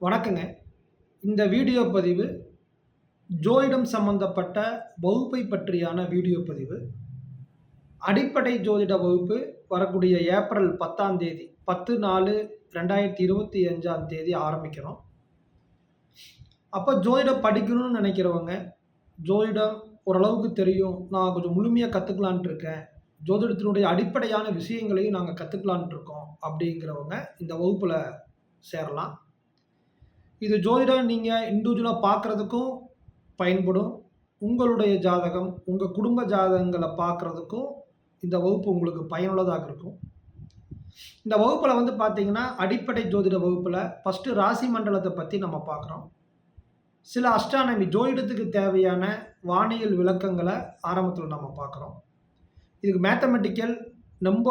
வணக்கங்க. இந்த வீடியோ பதிவு ஜோதிடம் சம்பந்தப்பட்ட வகுப்பை பற்றியான வீடியோ பதிவு. அடிப்படை ஜோதிட வகுப்பு வரக்கூடிய ஏப்ரல் 10ஆம் தேதி 10/4/2025ஆம் தேதி ஆரம்பிக்கிறோம். அப்போ ஜோதிடம் படிக்கணும்னு நினைக்கிறவங்க, ஜோதிடம் ஓரளவுக்கு தெரியும், நான் கொஞ்சம் முழுமையா கத்துக்கலான்ட்டு இருக்கேன். ஜோதிடத்தினுடைய அடிப்படையான விஷயங்களையும் நாங்க கத்துக்கலான்ட்டு இருக்கோம் அப்படிங்கிறவங்க இந்த வகுப்புல சேரலாம். இது ஜோதிடம் நீங்க இண்டிவிஜுவலா பார்க்கறதுக்கும் பயன்படும். உங்களுடைய ஜாதகம், உங்க குடும்ப ஜாதகங்கள பார்க்கறதுக்கும் இந்த வகுப்பு உங்களுக்கு பயனுள்ளதாக இருக்கும். இந்த வகுப்புல வந்து பார்த்தீங்கன்னா, அடிப்படை ஜோதிட வகுப்புல ஃபர்ஸ்ட்டு ராசி மண்டலத்த பத்தி நம்ம பார்க்குறோம். சில அஸ்ட்ரானமி ஜோதிடத்துக்கு தேவையான வானியல் விளக்கங்கள ஆரம்பத்தில நம்ம பார்க்குறோம். இதுக்கு மேத்தமெட்டிக்கல் ரொம்ப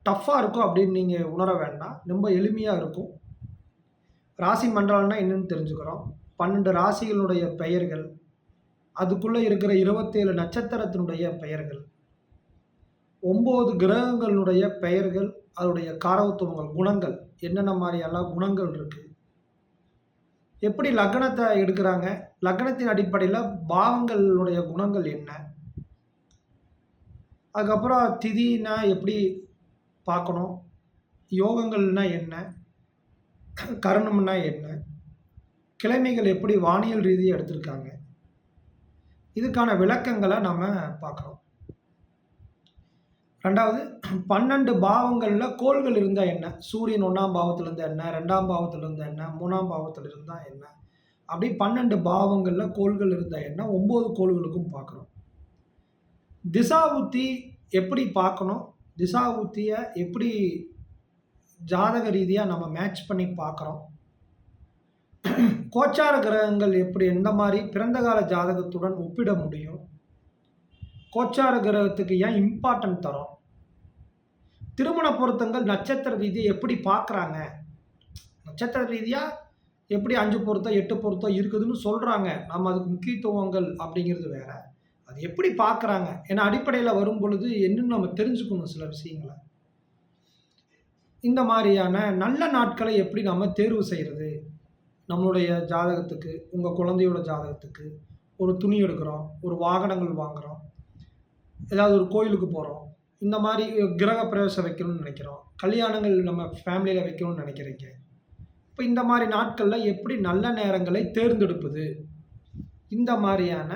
டஃப்பா இருக்கும் அப்படின்னு நீங்க உணர வேண்டாம். ரொம்ப எளிமையா இருக்கும். ராசி மண்டலம்னா என்னன்னு தெரிஞ்சுக்கிறோம். 12 ராசிகளுடைய பெயர்கள், அதுக்குள்ள இருக்கிற 27 நட்சத்திரத்தினுடைய பெயர்கள், 9 கிரகங்களுடைய பெயர்கள், அதனுடைய காரகத்துவங்கள், குணங்கள், என்னென்ன மாரியெல்லாம் குணங்கள் இருக்கு. எப்படி லக்னத்த எடுக்குறாங்க, லக்னத்தின் அடிப்படையில பாவங்களுடைய குணங்கள் என்ன? அதுக்கப்புறம் திதினா எப்படி பார்க்கணும்? யோகங்கள்னா என்ன? கரணம்னா என்ன? கிழமைகள் எப்படி வானியல் ரீதியா எடுத்திருக்காங்க? இதுக்கான விளக்கங்கள நாம பார்க்குறோம். 2வது 12 பாவங்கள்ல கோள்கள் இருந்தா என்ன? சூரியன் 1ஆம் பாவத்துல இருந்தா என்ன? 2ஆம் பாவத்துல இருந்தா என்ன? 3ஆம் பாவத்துல இருந்தா என்ன? அப்படி 12 பாவங்கள்ல கோள்கள் இருந்தா என்ன? 9 கோள்களுக்கும் பார்க்குறோம். திசாவுத்தி எப்படி பார்க்கணும்? திசாவுத்திய எப்படி ஜாதக ரீதியா நம்ம மேட்ச் பண்ணி பார்க்குறோம். கோச்சார கிரகங்கள் எப்படி எந்த மாரி பிறந்த கால ஜாதகத்துடன் ஒப்பிட முடியும்? கோச்சார கிரகத்துக்கு ஏன் இம்பார்ட்டன்ட் தரோம்? திருமண பொருத்தங்கள் நட்சத்திர ரீதியா எப்படி பார்க்குறாங்க? நட்சத்திர ரீதியா எப்படி 5 பொருத்தம், 8 பொருத்தம் இருக்குதுன்னு சொல்றாங்க. நம்ம அதுக்கு முக்கியத்துவங்கள் அப்படிங்கிறது வேற. அது எப்படி பார்க்குறாங்க? ஏன்னா அடிப்படையில வரும்பொழுது என்னன்னு நம்ம தெரிஞ்சுக்கணும் சில விஷயங்கள. இந்த மாரியான நல்ல நாட்களை எப்படி நம்ம தேர்வு செய்றது? நம்மளுடைய ஜாதகத்துக்கு, உங்க குழந்தையோட ஜாதகத்துக்கு, ஒரு துணி எடுக்கிறோம், ஒரு வாகனங்கள் வாங்குறோம், ஏதாவது ஒரு கோயிலுக்கு போறோம். இந்த மாரி கிரக பிரவேசம் வைக்கணும்னு நினைக்கிறோம். கல்யாணங்கள் நம்ம ஃபேமிலியில வைக்கணும்னு நினைக்கிறீங்க. இப்ப இந்த மாரி நாட்கள்ல எப்படி நல்ல நேரங்களை தேர்ந்தெடுப்பது? இந்த மாரியான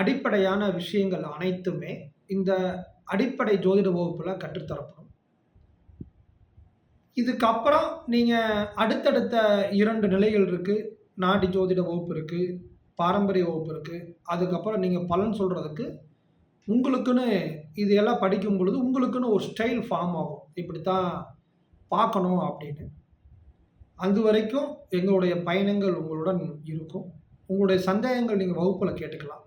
அடிப்படையான விஷயங்கள் அனைத்துமே இந்த அடிப்படை ஜோதிட வகுப்புல கற்றுத்தரப்படும். இதுக்கப்புறம் நீங்க அடுத்தடுத்த 2 நிலைகள் இருக்கு. நாடி ஜோதிட வகுப்பு இருக்கு. பாரம்பரிய வகுப்பு இருக்கு. அதுக்கப்புறம் நீங்க பலன் சொல்றதுக்கு உங்களுக்குன்னு இது எல்லாம் படிக்கும் பொழுது உங்களுக்குன்னு ஒரு ஸ்டைல் ஃபார்ம் ஆகும். இப்படித்தான் பார்க்கணும் அப்படின்னு. அதுவரைக்கும் எங்களுடைய பயணங்கள் உங்களுடன் இருக்கும். உங்களுடைய சந்தேகங்கள் நீங்க வகுப்புல கேட்டுக்கலாம்.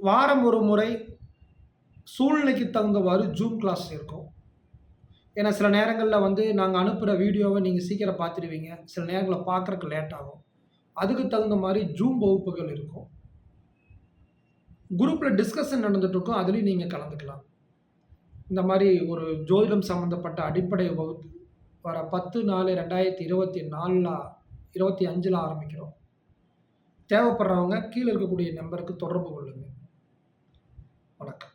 வாரம் ஒரு முறை சூழ்நிலைக்கு தகுந்தவாறு ஜூம் கிளாஸ் இருக்கும். ஏன்னா சில நேரங்கள்ல வந்து நாங்க அனுப்புற வீடியோவ நீங்க சீக்கிரம் பார்த்துடுவீங்க. சில நேரங்கள்ல பார்க்கறக்கு லேட் ஆகும். அதுக்கு தகுந்த மாரி ஜூம் வகுப்புகள் இருக்கும். குரூப்ல டிஸ்கஷன் நடந்துட்டு இருக்கும். அதிலயும் நீங்க கலந்துக்கலாம். இந்த மாரி ஒரு ஜோதிடம் சம்பந்தப்பட்ட அடிப்படை வகுப்பு வர 10/4/2024 ஆரம்பிக்கிறோம். தேவைப்படுறவங்க கீழ இருக்கக்கூடிய நம்பருக்கு தொடர்பு கொள்ளுங்க. வணக்கம்.